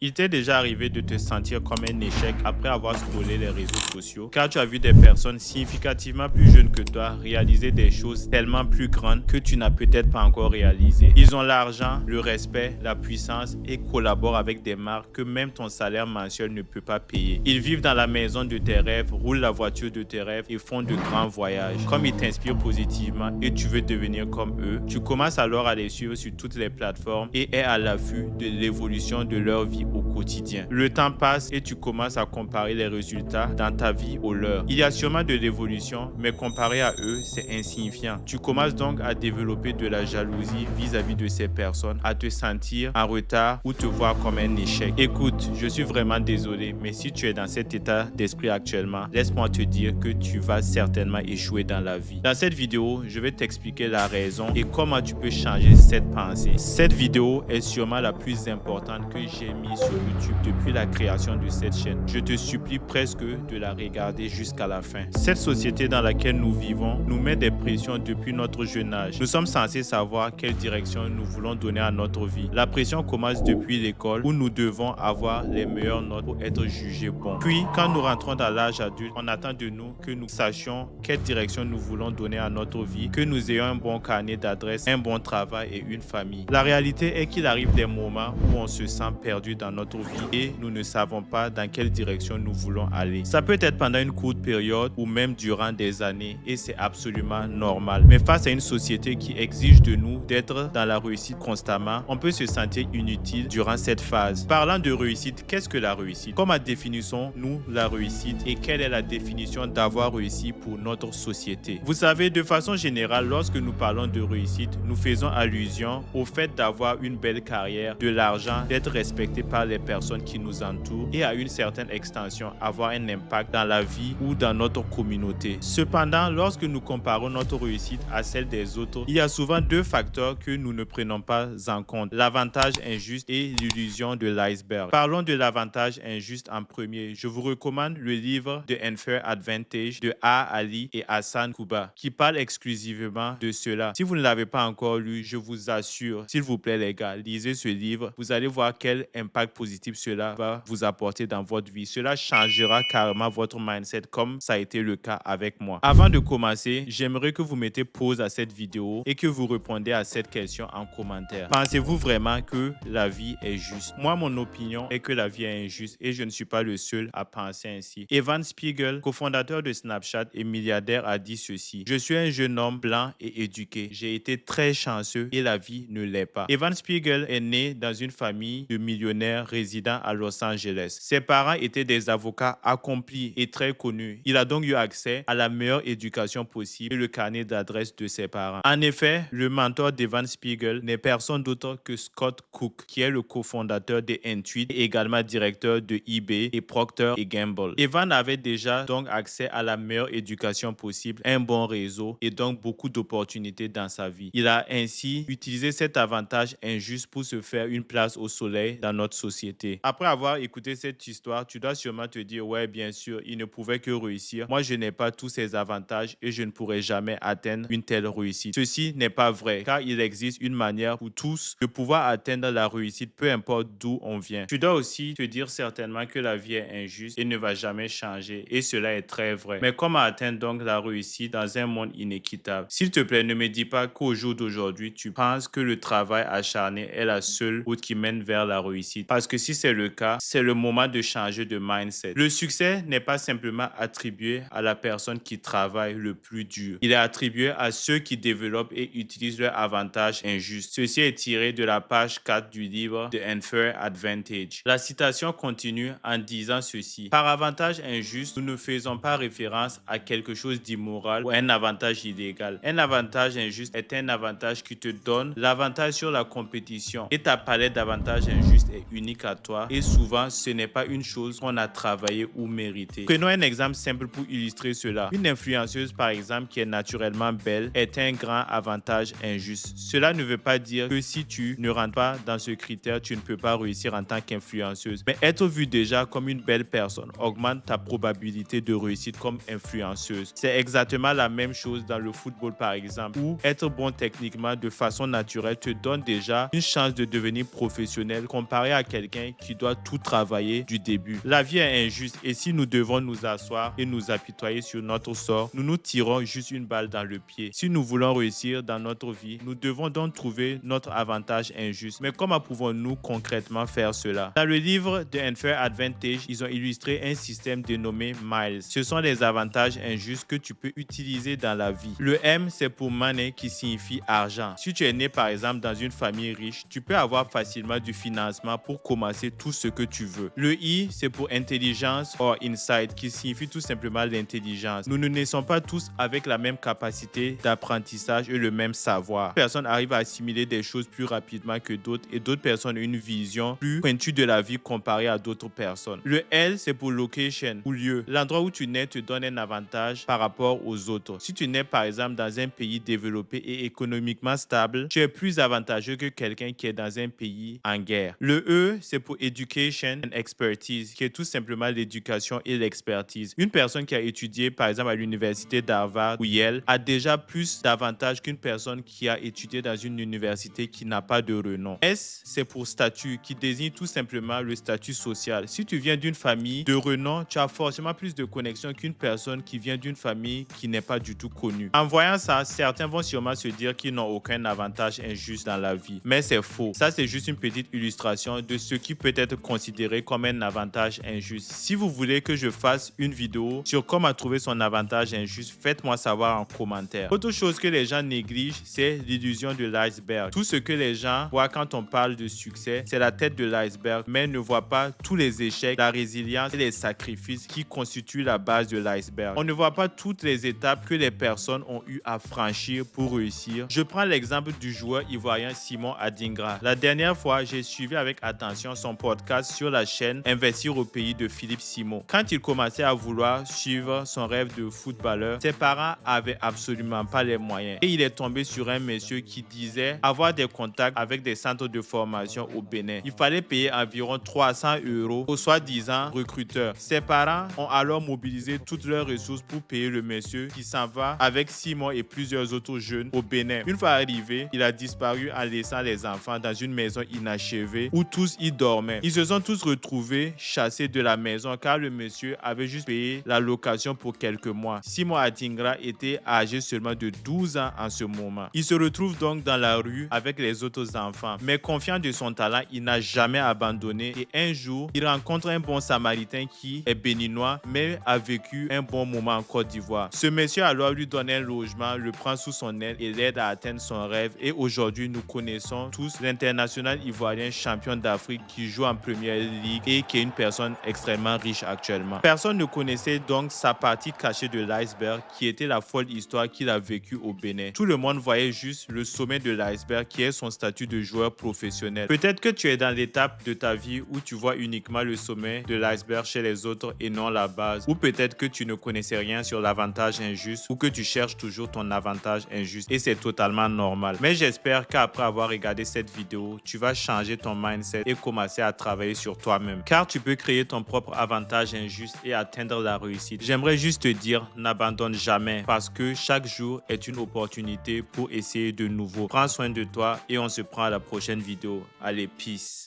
Il t'est déjà arrivé de te sentir comme un échec après avoir scrollé les réseaux sociaux car tu as vu des personnes significativement plus jeunes que toi réaliser des choses tellement plus grandes que tu n'as peut-être pas encore réalisées. Ils ont l'argent, le respect, la puissance et collaborent avec des marques que même ton salaire mensuel ne peut pas payer. Ils vivent dans la maison de tes rêves, roulent la voiture de tes rêves et font de grands voyages. Comme ils t'inspirent positivement et tu veux devenir comme eux, tu commences alors à les suivre sur toutes les plateformes et es à l'affût de l'évolution de leur vie au quotidien. Le temps passe et tu commences à comparer les résultats dans ta vie aux leurs. Il y a sûrement de l'évolution, mais comparé à eux, c'est insignifiant. Tu commences donc à développer de la jalousie vis-à-vis de ces personnes, à te sentir en retard ou te voir comme un échec. Écoute, je suis vraiment désolé, mais si tu es dans cet état d'esprit actuellement, laisse-moi te dire que tu vas certainement échouer dans la vie. Dans cette vidéo, je vais t'expliquer la raison et comment tu peux changer cette pensée. Cette vidéo est sûrement la plus importante que j'ai mise sur YouTube depuis la création de cette chaîne. Je te supplie presque de la regarder jusqu'à la fin. Cette société dans laquelle nous vivons nous met des pressions depuis notre jeune âge. Nous sommes censés savoir quelle direction nous voulons donner à notre vie. La pression commence depuis l'école où nous devons avoir les meilleures notes pour être jugés bons. Puis, quand nous rentrons dans l'âge adulte, on attend de nous que nous sachions quelle direction nous voulons donner à notre vie, que nous ayons un bon carnet d'adresses, un bon travail et une famille. La réalité est qu'il arrive des moments où on se sent perdu dans notre vie et nous ne savons pas dans quelle direction nous voulons aller. Ça peut être pendant une courte période ou même durant des années et c'est absolument normal. Mais face à une société qui exige de nous d'être dans la réussite constamment, on peut se sentir inutile durant cette phase. Parlant de réussite, qu'est-ce que la réussite? Comment définissons-nous la réussite et quelle est la définition d'avoir réussi pour notre société? Vous savez, de façon générale, lorsque nous parlons de réussite, nous faisons allusion au fait d'avoir une belle carrière, de l'argent, d'être respecté par les personnes qui nous entourent et à une certaine extension avoir un impact dans la vie ou dans notre communauté. Cependant, lorsque nous comparons notre réussite à celle des autres, il y a souvent deux facteurs que nous ne prenons pas en compte: l'avantage injuste et l'illusion de l'iceberg. Parlons de l'avantage injuste en premier. Je vous recommande le livre The Unfair Advantage de A. Ali et Hassan Kuba qui parle exclusivement de cela. Si vous ne l'avez pas encore lu, je vous assure, s'il vous plaît les gars, lisez ce livre. Vous allez voir quel impact positif cela va vous apporter dans votre vie. Cela changera carrément votre mindset comme ça a été le cas avec moi. Avant de commencer, j'aimerais que vous mettez pause à cette vidéo et que vous répondez à cette question en commentaire. Pensez-vous vraiment que la vie est juste? Moi, mon opinion est que la vie est injuste et je ne suis pas le seul à penser ainsi. Evan Spiegel, cofondateur de Snapchat et milliardaire, a dit ceci: je suis un jeune homme blanc et éduqué. J'ai été très chanceux et la vie ne l'est pas. Evan Spiegel est né dans une famille de millionnaires résidant à Los Angeles. Ses parents étaient des avocats accomplis et très connus. Il a donc eu accès à la meilleure éducation possible et le carnet d'adresses de ses parents. En effet, le mentor d'Evan Spiegel n'est personne d'autre que Scott Cook, qui est le cofondateur de Intuit et également directeur de eBay et Procter & Gamble. Evan avait déjà donc accès à la meilleure éducation possible, un bon réseau et donc beaucoup d'opportunités dans sa vie. Il a ainsi utilisé cet avantage injuste pour se faire une place au soleil dans notre société. Après avoir écouté cette histoire, tu dois sûrement te dire: ouais, bien sûr, il ne pouvait que réussir. Moi, je n'ai pas tous ces avantages et je ne pourrai jamais atteindre une telle réussite. Ceci n'est pas vrai, car il existe une manière pour tous de pouvoir atteindre la réussite, peu importe d'où on vient. Tu dois aussi te dire certainement que la vie est injuste et ne va jamais changer, et cela est très vrai. Mais comment atteindre donc la réussite dans un monde inéquitable? S'il te plaît, ne me dis pas qu'au jour d'aujourd'hui, tu penses que le travail acharné est la seule route qui mène vers la réussite. Parce que si c'est le cas, c'est le moment de changer de mindset. Le succès n'est pas simplement attribué à la personne qui travaille le plus dur. Il est attribué à ceux qui développent et utilisent leur avantage injuste. Ceci est tiré de la page 4 du livre The Unfair Advantage. La citation continue en disant ceci: par avantage injuste, nous ne faisons pas référence à quelque chose d'immoral ou un avantage illégal. Un avantage injuste est un avantage qui te donne l'avantage sur la compétition et ta palette d'avantages injustes est unique à toi et souvent ce n'est pas une chose qu'on a travaillé ou mérité. Prenons un exemple simple pour illustrer cela. Une influenceuse par exemple qui est naturellement belle est un grand avantage injuste. Cela ne veut pas dire que si tu ne rentres pas dans ce critère, tu ne peux pas réussir en tant qu'influenceuse. Mais être vu déjà comme une belle personne augmente ta probabilité de réussite comme influenceuse. C'est exactement la même chose dans le football par exemple, où être bon techniquement de façon naturelle te donne déjà une chance de devenir professionnel comparé à quelqu'un qui doit tout travailler du début. La vie est injuste et si nous devons nous asseoir et nous apitoyer sur notre sort, nous nous tirons juste une balle dans le pied. Si nous voulons réussir dans notre vie, nous devons donc trouver notre avantage injuste. Mais comment pouvons-nous concrètement faire cela? Dans le livre The Unfair Advantage, ils ont illustré un système dénommé Miles. Ce sont les avantages injustes que tu peux utiliser dans la vie. Le M, c'est pour money qui signifie argent. Si tu es né par exemple dans une famille riche, tu peux avoir facilement du financement pour commencer tout ce que tu veux. Le I, c'est pour intelligence or insight qui signifie tout simplement l'intelligence. Nous ne naissons pas tous avec la même capacité d'apprentissage et le même savoir. Personne arrive à assimiler des choses plus rapidement que d'autres et d'autres personnes ont une vision plus pointue de la vie comparée à d'autres personnes. Le L, c'est pour location ou lieu. L'endroit où tu nais te donne un avantage par rapport aux autres. Si tu nais par exemple dans un pays développé et économiquement stable, tu es plus avantageux que quelqu'un qui est dans un pays en guerre. Le E, c'est pour education and expertise, qui est tout simplement l'éducation et l'expertise. Une personne qui a étudié par exemple à l'université d'Harvard ou Yale a déjà plus d'avantages qu'une personne qui a étudié dans une université qui n'a pas de renom. S, c'est pour statut, qui désigne tout simplement le statut social. Si tu viens d'une famille de renom, tu as forcément plus de connexions qu'une personne qui vient d'une famille qui n'est pas du tout connue. En voyant ça, certains vont sûrement se dire qu'ils n'ont aucun avantage injuste dans la vie. Mais c'est faux. Ça, c'est juste une petite illustration de ce qui peut être considéré comme un avantage injuste. Si vous voulez que je fasse une vidéo sur comment trouver son avantage injuste, faites-moi savoir en commentaire. Autre chose que les gens négligent, c'est l'illusion de l'iceberg. Tout ce que les gens voient quand on parle de succès, c'est la tête de l'iceberg, mais ne voient pas tous les échecs, la résilience et les sacrifices qui constituent la base de l'iceberg. On ne voit pas toutes les étapes que les personnes ont eu à franchir pour réussir. Je prends l'exemple du joueur ivoirien Simon Adingra. La dernière fois, j'ai suivi avec attention son podcast sur la chaîne Investir au pays de Philippe Simon. Quand il commençait à vouloir suivre son rêve de footballeur, ses parents avaient absolument pas les moyens. Et il est tombé sur un monsieur qui disait avoir des contacts avec des centres de formation au Bénin. Il fallait payer environ 300 € au soi-disant recruteur. Ses parents ont alors mobilisé toutes leurs ressources pour payer le monsieur qui s'en va avec Simon et plusieurs autres jeunes au Bénin. Une fois arrivé, il a disparu en laissant les enfants dans une maison inachevée où tous y dormaient. Ils se sont tous retrouvés chassés de la maison car le monsieur avait juste payé la location pour quelques mois. Simon Adingra était âgé seulement de 12 ans en ce moment. Il se retrouve donc dans la rue avec les autres enfants. Mais confiant de son talent, il n'a jamais abandonné et un jour, il rencontre un bon samaritain qui est béninois mais a vécu un bon moment en Côte d'Ivoire. Ce monsieur alors lui donne un logement, le prend sous son aile et l'aide à atteindre son rêve et aujourd'hui nous connaissons tous l'international ivoirien champion d'Afrique qui joue en première ligue et qui est une personne extrêmement riche actuellement. Personne ne connaissait donc sa partie cachée de l'iceberg qui était la folle histoire qu'il a vécue au Bénin. Tout le monde voyait juste le sommet de l'iceberg qui est son statut de joueur professionnel. Peut-être que tu es dans l'étape de ta vie où tu vois uniquement le sommet de l'iceberg chez les autres et non la base. Ou peut-être que tu ne connaissais rien sur l'avantage injuste ou que tu cherches toujours ton avantage injuste et c'est totalement normal. Mais j'espère qu'après avoir regardé cette vidéo, tu vas changer ton mindset et commencer à travailler sur toi-même. Car tu peux créer ton propre avantage injuste et atteindre la réussite. J'aimerais juste te dire, n'abandonne jamais parce que chaque jour est une opportunité pour essayer de nouveau. Prends soin de toi et on se prend à la prochaine vidéo. Allez, peace.